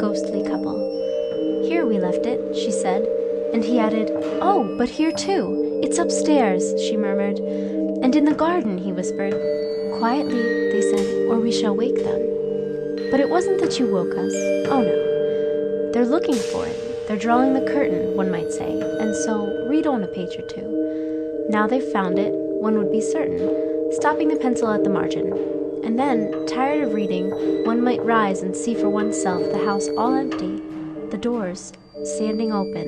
ghostly couple. "Here we left it," she said, and he added, "Oh, but here too. It's upstairs," she murmured. "And in the garden," he whispered. "Quietly," they said, "or we shall wake them." "But it wasn't that you woke us. Oh no. They're looking for it. They're drawing the curtain, one might say, and so read on a page or two. Now they've found it, one would be certain, stopping the pencil at the margin. And then, tired of reading, one might rise and see for oneself the house all empty, the doors standing open,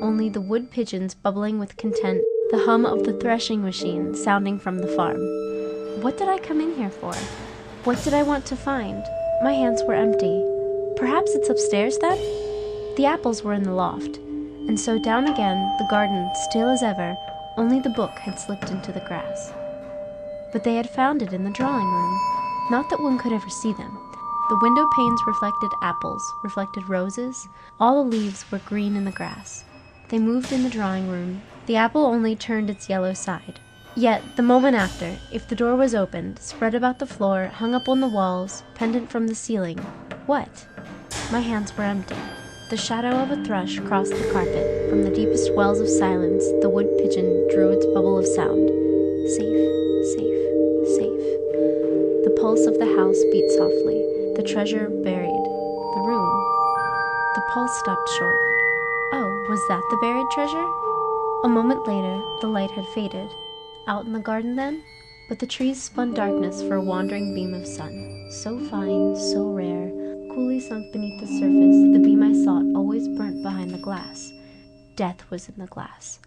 only the wood pigeons bubbling with content, the hum of the threshing machine sounding from the farm. What did I come in here for? What did I want to find? My hands were empty. Perhaps it's upstairs then? The apples were in the loft, and so down again, the garden still as ever, only the book had slipped into the grass. But they had found it in the drawing room. Not that one could ever see them. The window panes reflected apples, reflected roses. All the leaves were green in the grass. They moved in the drawing room. The apple only turned its yellow side. Yet, the moment after, if the door was opened, spread about the floor, hung up on the walls, pendant from the ceiling, what? My hands were empty. The shadow of a thrush crossed the carpet. From the deepest wells of silence, the wood pigeon drew its bubble of sound. Safe, safe, safe. The pulse of the house beat softly. The treasure buried. The room. The pulse stopped short. Oh, was that the buried treasure? A moment later, the light had faded. Out in the garden then? But the trees spun darkness for a wandering beam of sun. So fine, so rare, coolly sunk beneath the surface, the beam I sought always burnt behind the glass. Death was in the glass.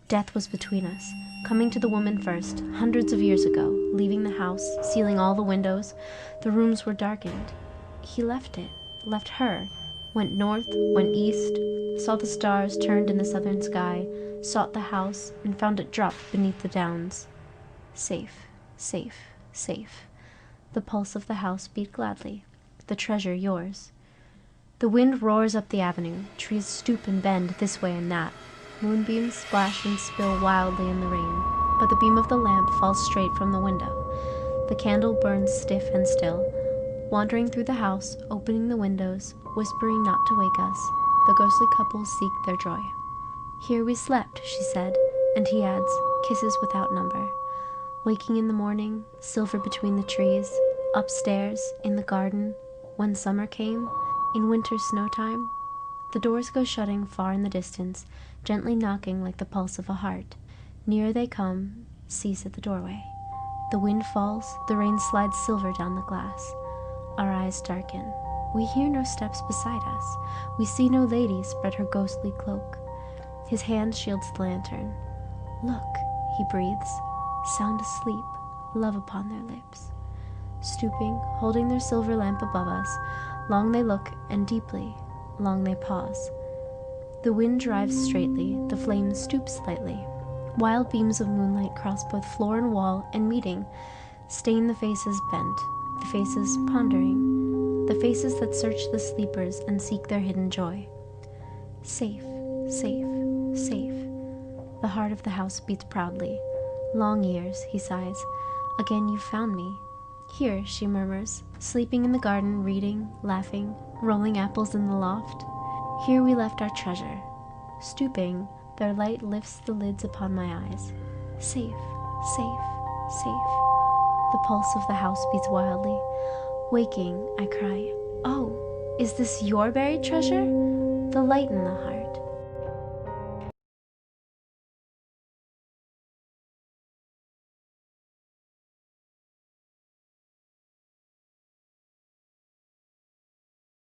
Death was between us, coming to the woman first, hundreds of years ago, leaving the house, sealing all the windows. The rooms were darkened. He left it, left her, went north, went east, saw the stars turned in the southern sky, sought the house, and found it dropped beneath the downs. Safe, safe, safe. The pulse of the house beat gladly. The treasure yours. The wind roars up the avenue. Trees stoop and bend this way and that. Moonbeams splash and spill wildly in the rain, but the beam of the lamp falls straight from the window. The candle burns stiff and still. Wandering through the house, opening the windows, whispering not to wake us, the ghostly couple seek their joy. "Here we slept," she said, and he adds, kisses without number. Waking in the morning, silver between the trees, upstairs, in the garden, when summer came, in winter snow time. The doors go shutting far in the distance, gently knocking like the pulse of a heart. Nearer they come, cease at the doorway. The wind falls, the rain slides silver down the glass. Our eyes darken. We hear no steps beside us. We see no lady spread her ghostly cloak. His hand shields the lantern. "Look," he breathes, sound asleep, love upon their lips. Stooping, holding their silver lamp above us, long they look and deeply, long they pause. The wind drives straightly, the flame stoops slightly. Wild beams of moonlight cross both floor and wall, and meeting, stain the faces bent, the faces pondering, the faces that search the sleepers and seek their hidden joy. Safe, safe, safe. The heart of the house beats proudly. Long years, he sighs. Again you found me. Here, she murmurs, sleeping in the garden, reading, laughing, rolling apples in the loft. Here we left our treasure. Stooping, their light lifts the lids upon my eyes. Safe, safe, safe. The pulse of the house beats wildly. Waking, I cry, "Oh, is this your buried treasure?" The light in the heart.